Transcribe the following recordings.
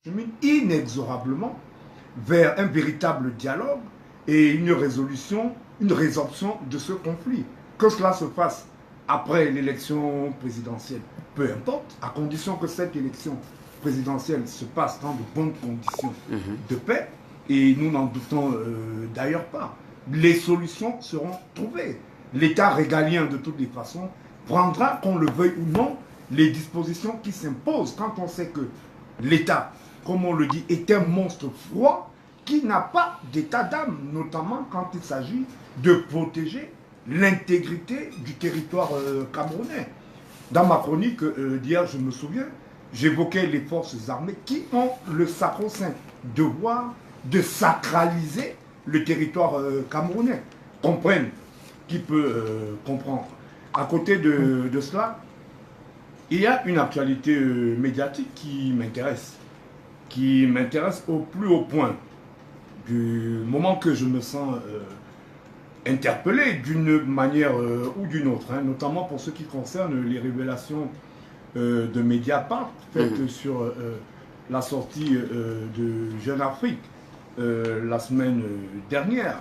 chemine inexorablement vers un véritable dialogue et une résorption de ce conflit. Que cela se fasse après l'élection présidentielle, peu importe, à condition que cette élection présidentielle se passe dans de bonnes conditions de paix, et nous n'en doutons d'ailleurs pas. Les solutions seront trouvées. L'État régalien, de toutes les façons, prendra, qu'on le veuille ou non, les dispositions qui s'imposent quand on sait que l'État, comme on le dit, est un monstre froid qui n'a pas d'état d'âme, notamment quand il s'agit de protéger l'intégrité du territoire camerounais. Dans ma chronique d'hier, je me souviens, j'évoquais les forces armées qui ont le sacro-saint devoir de sacraliser le territoire camerounais. Comprenne qui peut comprendre. À côté de cela, il y a une actualité médiatique qui m'intéresse au plus haut point. Du moment que je me sens interpellé d'une manière ou d'une autre, hein, notamment pour ce qui concerne les révélations de Mediapart faites sur la sortie de Jeune Afrique la semaine dernière.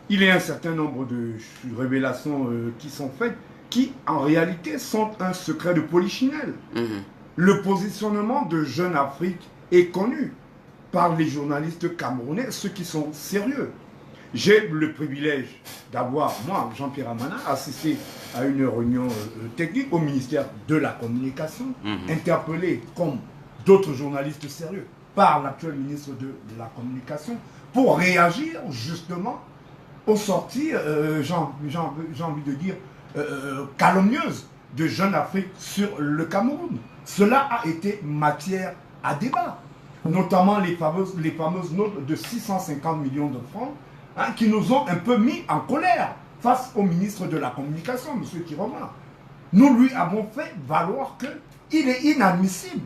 Il y a un certain nombre de révélations qui sont faites qui, en réalité, sont un secret de polichinelle. Le positionnement de Jeune Afrique est connu par les journalistes camerounais, ceux qui sont sérieux. J'ai le privilège d'avoir, moi, Jean-Pierre Amana, assisté à une réunion technique au ministère de la Communication, interpellé comme d'autres journalistes sérieux par l'actuel ministre de la Communication, pour réagir justement aux sorties, j'ai envie de dire, calomnieuses de Jeune Afrique sur le Cameroun. Cela a été matière à débat, notamment les fameuses notes de 650 millions de francs, hein, qui nous ont un peu mis en colère face au ministre de la Communication, M. Kiroma. Nous lui avons fait valoir qu'il est inadmissible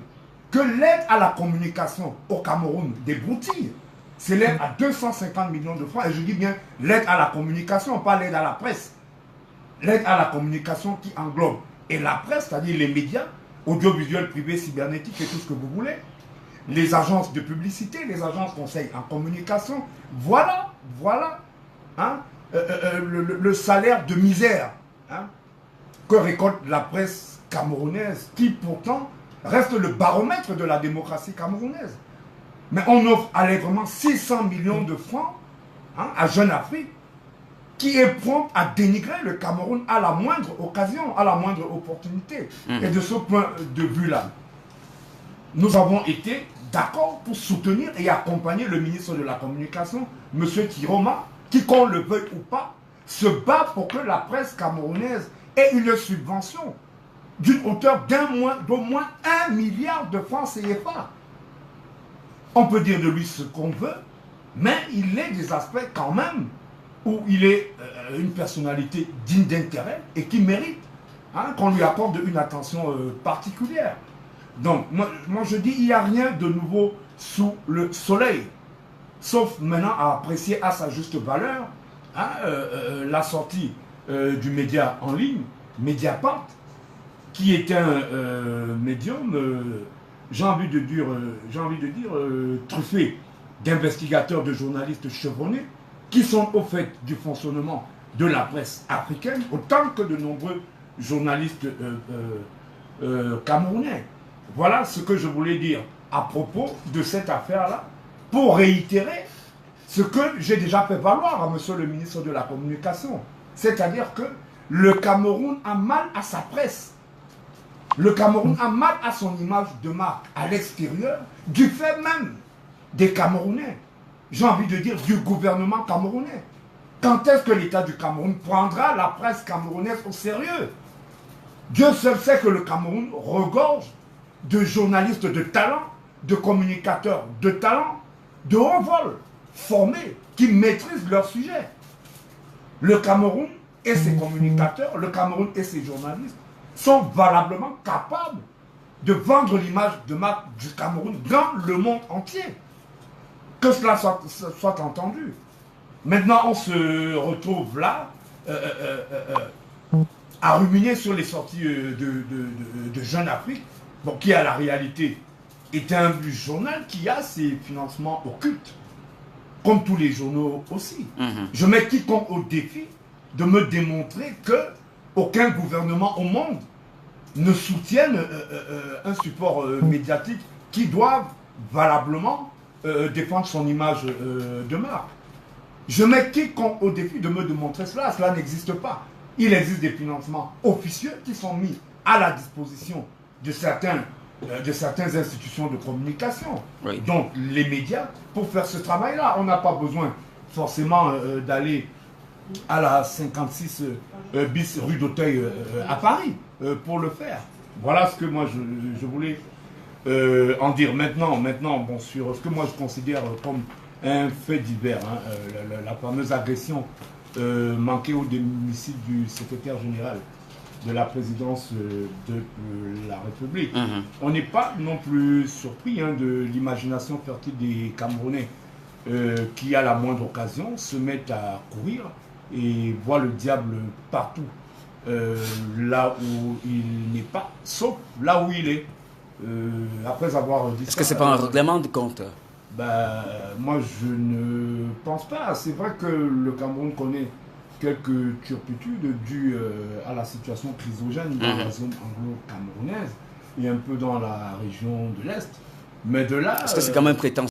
que l'aide à la communication au Cameroun débroutille. C'est l'aide à 250 millions de francs, et je dis bien l'aide à la communication, pas l'aide à la presse. L'aide à la communication qui englobe et la presse, c'est-à-dire les médias, audiovisuels, privés, cybernétiques et tout ce que vous voulez, les agences de publicité, les agences conseils en communication, voilà hein, le salaire de misère hein, que récolte la presse camerounaise, qui pourtant reste le baromètre de la démocratie camerounaise. Mais on offre allègrement 600 millions de francs hein, à Jeune Afrique, qui est prompt à dénigrer le Cameroun à la moindre occasion, à la moindre opportunité. Et de ce point de vue-là, nous avons été d'accord pour soutenir et accompagner le ministre de la Communication, M. Kiroma, qui, qu'on le veuille ou pas, se bat pour que la presse camerounaise ait une subvention d'une hauteur d'au moins 1 milliard de francs CFA. On peut dire de lui ce qu'on veut, mais il est des aspects quand même où il est une personnalité digne d'intérêt et qui mérite hein, qu'on lui accorde une attention particulière. Donc, moi je dis, il n'y a rien de nouveau sous le soleil, sauf maintenant à apprécier à sa juste valeur hein, la sortie du média en ligne, Mediapart, qui est un médium, j'ai envie de dire, truffé d'investigateurs, de journalistes chevronnés, qui sont au fait du fonctionnement de la presse africaine, autant que de nombreux journalistes camerounais. Voilà ce que je voulais dire à propos de cette affaire-là, pour réitérer ce que j'ai déjà fait valoir à monsieur le ministre de la Communication. C'est-à-dire que le Cameroun a mal à sa presse. Le Cameroun a mal à son image de marque à l'extérieur, du fait même des Camerounais. J'ai envie de dire du gouvernement camerounais. Quand est-ce que l'État du Cameroun prendra la presse camerounaise au sérieux? Dieu seul sait que le Cameroun regorge de journalistes de talent, de communicateurs de talent, de haut vol, formés, qui maîtrisent leur sujet. Le Cameroun et ses communicateurs, le Cameroun et ses journalistes sont valablement capables de vendre l'image de marque du Cameroun dans le monde entier. Que cela soit entendu. Maintenant, on se retrouve là à ruminer sur les sorties de Jeune Afrique, bon, qui à la réalité est un journal qui a ses financements occultes, comme tous les journaux aussi. Je mets quiconque au défi de me démontrer que aucun gouvernement au monde ne soutienne un support médiatique qui doit valablement défendre son image de marque. Je mets quiconque au défi de me démontrer cela. Cela n'existe pas. Il existe des financements officieux qui sont mis à la disposition de certaines institutions de communication. Oui. Donc les médias, pour faire ce travail-là, on n'a pas besoin forcément d'aller à la 56 bis rue d'Auteuil à Paris pour le faire. Voilà ce que moi je voulais en dire. Maintenant bon, sur ce que moi je considère comme un fait divers, hein, la fameuse agression manquée au domicile du secrétaire général de la présidence de la République. On n'est pas non plus surpris hein, de l'imagination fertile des Camerounais qui, à la moindre occasion, se mettent à courir et voient le diable partout, là où il n'est pas, sauf là où il est. Après avoir dit Est-ce que c'est pas un règlement de compte? Moi, je ne pense pas. C'est vrai que le Cameroun connaît quelques turpitudes dues à la situation chrysogène dans la zone anglo-camerounaise et un peu dans la région de l'Est. Mais de là... Est-ce que c'est quand même prétentieux?